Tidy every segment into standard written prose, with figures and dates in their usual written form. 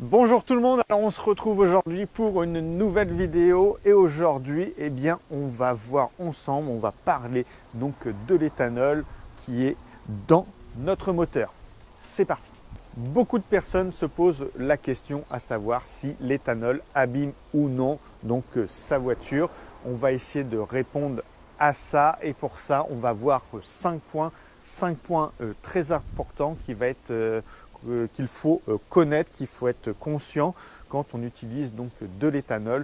Bonjour tout le monde, alors on se retrouve aujourd'hui pour une nouvelle vidéo et aujourd'hui eh bien on va voir ensemble, on va parler donc de l'éthanol qui est dans notre moteur. C'est parti. Beaucoup de personnes se posent la question à savoir si l'éthanol abîme ou non donc sa voiture. On va essayer de répondre à ça et pour ça on va voir 5 points très importants qui va être qu'il faut connaître, qu'il faut être conscient quand on utilise donc de l'éthanol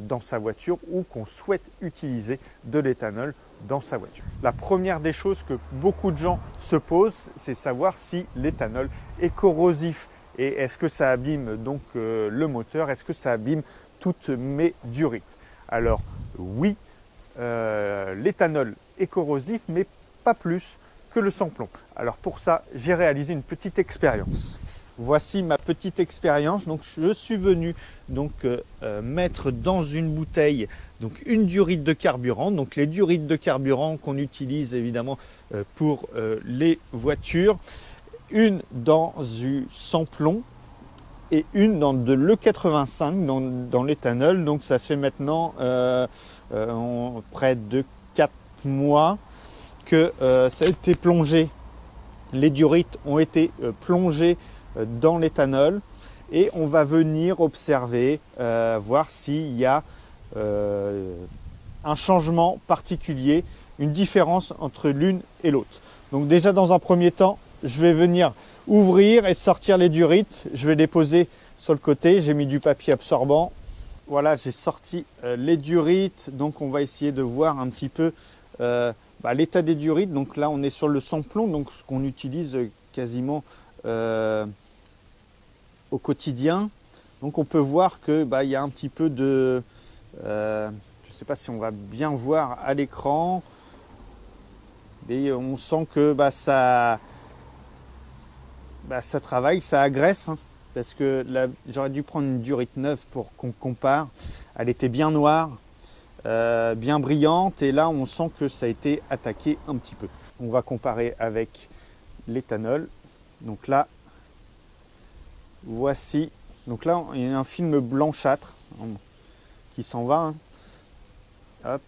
dans sa voiture ou qu'on souhaite utiliser de l'éthanol dans sa voiture. La première des choses que beaucoup de gens se posent, c'est savoir si l'éthanol est corrosif et est-ce que ça abîme donc le moteur, est-ce que ça abîme toutes mes durites. Alors oui, l'éthanol est corrosif mais pas plus que le sans-plomb. Alors pour ça, j'ai réalisé une petite expérience. Voici ma petite expérience. Donc je suis venu donc mettre dans une bouteille donc une durite de carburant. Donc les durites de carburant qu'on utilise évidemment pour les voitures, une dans du sans-plomb et une dans de l'E85 dans l'éthanol. Donc ça fait maintenant près de 4 mois que ça a été plongé, les durites ont été plongées dans l'éthanol et on va venir observer, voir s'il y a un changement particulier, une différence entre l'une et l'autre. Donc déjà dans un premier temps, je vais venir ouvrir et sortir les durites, je vais les poser sur le côté, j'ai mis du papier absorbant. Voilà, j'ai sorti les durites, donc on va essayer de voir un petit peu l'état des durites. Donc là on est sur le sans-plomb, donc ce qu'on utilise quasiment au quotidien. Donc on peut voir que il y a un petit peu de je ne sais pas si on va bien voir à l'écran, mais on sent que ça travaille, ça agresse, hein, parce que là j'aurais dû prendre une durite neuve pour qu'on compare. Elle était bien noire, bien brillante et là on sent que ça a été attaqué un petit peu. On va comparer avec l'éthanol. Donc là, voici. Donc là, il y a un film blanchâtre qui s'en va. Hein. Hop.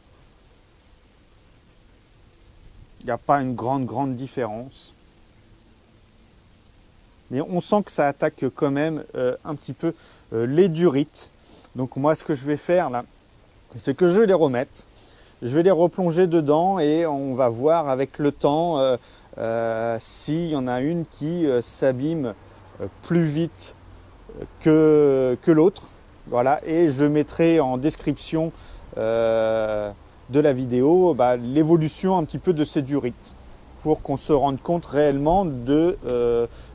Il n'y a pas une grande différence. Mais on sent que ça attaque quand même un petit peu les durites. Donc moi, ce que je vais faire là, c'est que je vais les remettre, je vais les replonger dedans et on va voir avec le temps s'il y en a une qui s'abîme plus vite que l'autre. Voilà, et je mettrai en description de la vidéo l'évolution un petit peu de ces durites pour qu'on se rende compte réellement de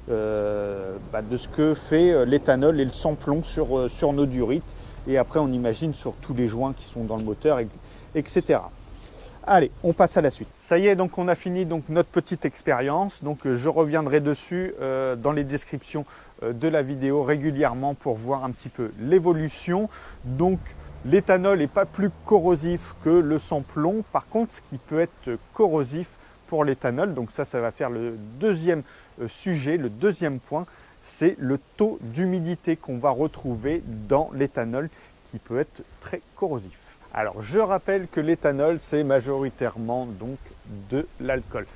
ce que fait l'éthanol et le sans-plomb sur nos durites. Et après, on imagine sur tous les joints qui sont dans le moteur, etc. Allez, on passe à la suite. Ça y est, donc on a fini donc notre petite expérience. Donc je reviendrai dessus dans les descriptions de la vidéo régulièrement pour voir un petit peu l'évolution. Donc l'éthanol n'est pas plus corrosif que le sans-plomb. Par contre, ce qui peut être corrosif pour l'éthanol, donc ça va faire le deuxième sujet, le deuxième point, c'est le taux d'humidité qu'on va retrouver dans l'éthanol qui peut être très corrosif. Alors je rappelle que l'éthanol c'est majoritairement donc de l'alcool.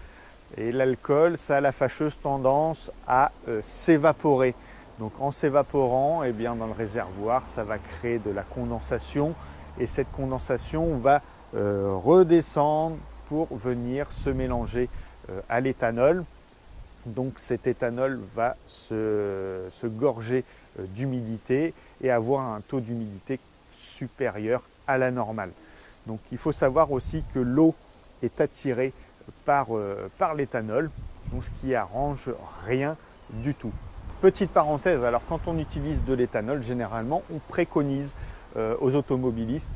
Et l'alcool ça a la fâcheuse tendance à s'évaporer. Donc en s'évaporant, eh bien, dans le réservoir ça va créer de la condensation et cette condensation va redescendre pour venir se mélanger à l'éthanol. Donc cet éthanol va se gorger d'humidité et avoir un taux d'humidité supérieur à la normale. Donc il faut savoir aussi que l'eau est attirée par l'éthanol, donc ce qui arrange rien du tout. Petite parenthèse, alors quand on utilise de l'éthanol, généralement on préconise aux automobilistes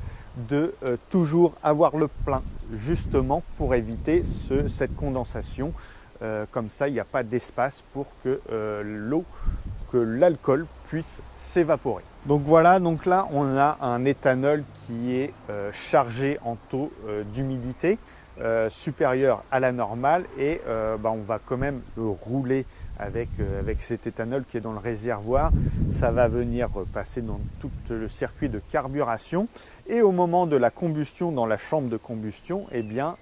de toujours avoir le plein, justement pour éviter cette condensation. Comme ça, il n'y a pas d'espace pour que l'alcool puisse s'évaporer. Donc voilà, donc là on a un éthanol qui est chargé en taux d'humidité supérieur à la normale et on va quand même le rouler avec cet éthanol qui est dans le réservoir. Ça va venir passer dans tout le circuit de carburation et au moment de la combustion dans la chambre de combustion, eh bien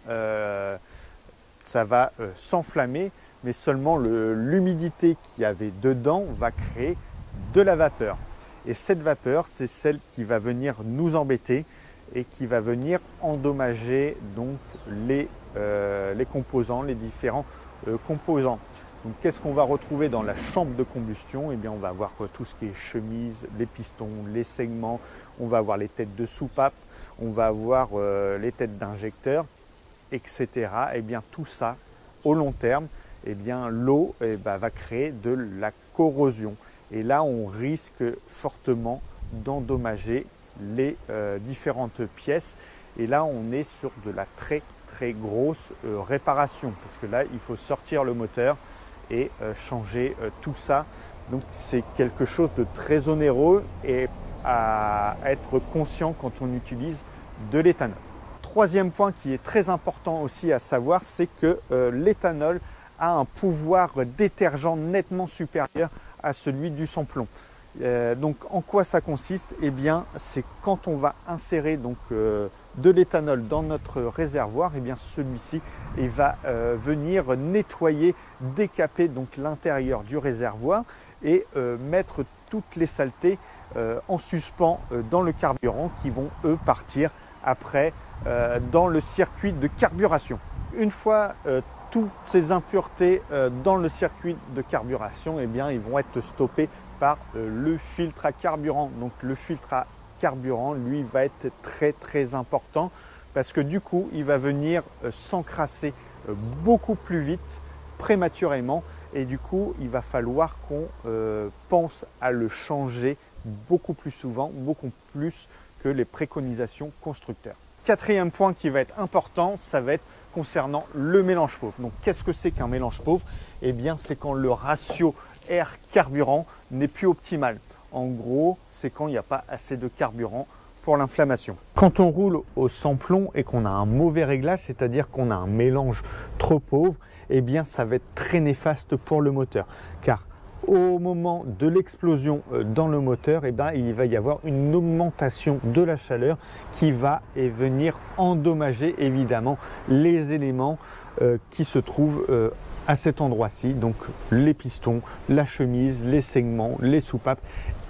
ça va s'enflammer, mais seulement l'humidité qu'il y avait dedans va créer de la vapeur. Et cette vapeur, c'est celle qui va venir nous embêter et qui va venir endommager donc les composants, les différents composants. Donc qu'est-ce qu'on va retrouver dans la chambre de combustion? Eh bien, on va avoir tout ce qui est chemise, les pistons, les segments, on va avoir les têtes de soupape, on va avoir les têtes d'injecteurs, etc. Eh bien, tout ça, au long terme, eh bien, l'eau va créer de la corrosion. Et là, on risque fortement d'endommager les différentes pièces. Et là, on est sur de la très grosse réparation, parce que là, il faut sortir le moteur et changer tout ça. Donc, c'est quelque chose de très onéreux et à être conscient quand on utilise de l'éthanol. Troisième point qui est très important aussi à savoir, c'est que l'éthanol a un pouvoir détergent nettement supérieur à celui du sans-plomb. Donc en quoi ça consiste? Eh bien, c'est quand on va insérer donc de l'éthanol dans notre réservoir, eh bien celui-ci va venir nettoyer, décaper donc l'intérieur du réservoir et mettre toutes les saletés en suspens dans le carburant qui vont eux partir après dans le circuit de carburation. Une fois toutes ces impuretés dans le circuit de carburation, eh bien, ils vont être stoppés par le filtre à carburant. Donc le filtre à carburant, lui, va être très important parce que du coup, il va venir s'encrasser beaucoup plus vite, prématurément, et du coup, il va falloir qu'on pense à le changer beaucoup plus souvent, beaucoup plus que les préconisations constructeurs. Quatrième point qui va être important, ça va être concernant le mélange pauvre. Donc qu'est-ce que c'est qu'un mélange pauvre? Eh bien, c'est quand le ratio air-carburant n'est plus optimal. En gros, c'est quand il n'y a pas assez de carburant pour l'inflammation. Quand on roule au sans-plomb et qu'on a un mauvais réglage, c'est-à-dire qu'on a un mélange trop pauvre, eh bien ça va être très néfaste pour le moteur. Car au moment de l'explosion dans le moteur, eh bien, il va y avoir une augmentation de la chaleur qui va venir endommager évidemment les éléments qui se trouvent à cet endroit-ci, donc les pistons, la chemise, les segments, les soupapes,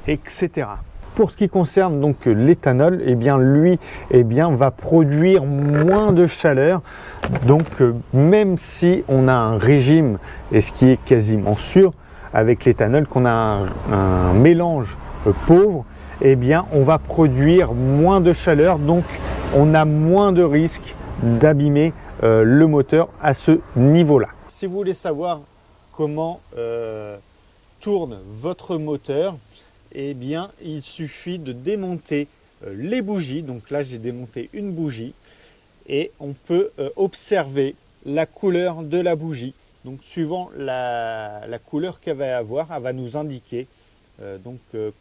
etc. Pour ce qui concerne donc l'éthanol, eh bien lui va produire moins de chaleur. Donc même si on a un régime, et ce qui est quasiment sûr avec l'éthanol, qu'on a un mélange pauvre, eh bien on va produire moins de chaleur, donc on a moins de risque d'abîmer le moteur à ce niveau-là. Si vous voulez savoir comment tourne votre moteur, eh bien il suffit de démonter les bougies. Donc là j'ai démonté une bougie et on peut observer la couleur de la bougie. Donc suivant la couleur qu'elle va avoir, elle va nous indiquer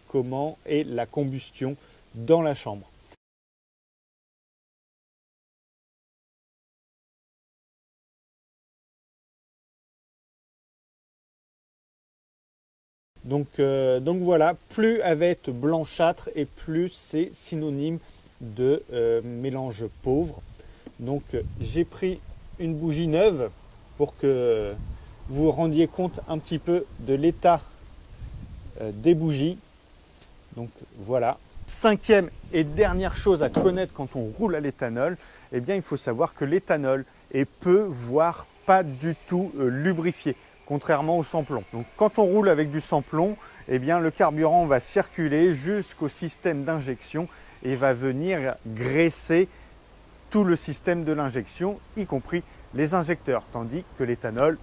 comment est la combustion dans la chambre. Donc voilà, plus elle va être blanchâtre et plus c'est synonyme de mélange pauvre. Donc j'ai pris une bougie neuve pour que vous vous rendiez compte un petit peu de l'état des bougies. Donc voilà. Cinquième et dernière chose à connaître quand on roule à l'éthanol, eh bien il faut savoir que l'éthanol est peu, voire pas du tout lubrifié, contrairement au sans-plomb. Donc quand on roule avec du sans-plomb, eh bien le carburant va circuler jusqu'au système d'injection et va venir graisser tout le système de l'injection, y compris les injecteurs, tandis que l'éthanol,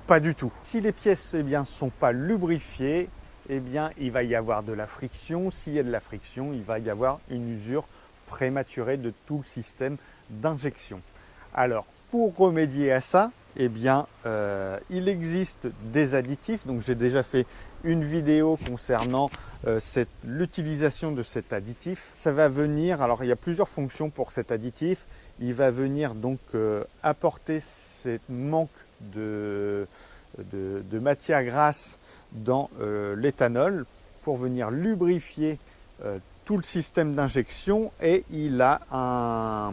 pas du tout. Si les pièces ne sont pas lubrifiées, eh bien, il va y avoir de la friction. S'il y a de la friction, il va y avoir une usure prématurée de tout le système d'injection. Alors, pour remédier à ça, eh bien, il existe des additifs. Donc, j'ai déjà fait une vidéo concernant l'utilisation de cet additif. Ça va venir, alors il y a plusieurs fonctions pour cet additif. Il va venir donc apporter ce manque de matière grasse dans l'éthanol pour venir lubrifier tout le système d'injection, et il a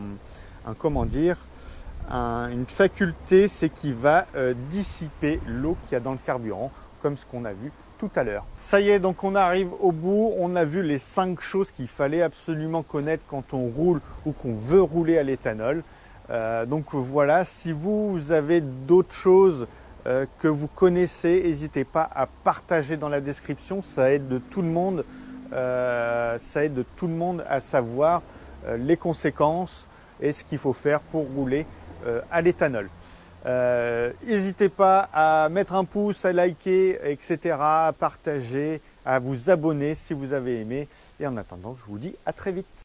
une faculté, c'est qu'il va dissiper l'eau qu'il y a dans le carburant, comme ce qu'on a vu tout à l'heure. Ça y est, donc on arrive au bout. On a vu les 5 choses qu'il fallait absolument connaître quand on roule ou qu'on veut rouler à l'éthanol. Donc voilà, si vous avez d'autres choses que vous connaissez, n'hésitez pas à partager dans la description. Ça aide tout le monde, à savoir les conséquences et ce qu'il faut faire pour rouler à l'éthanol. N'hésitez pas à mettre un pouce, à liker, etc., à partager, à vous abonner si vous avez aimé. Et en attendant, je vous dis à très vite.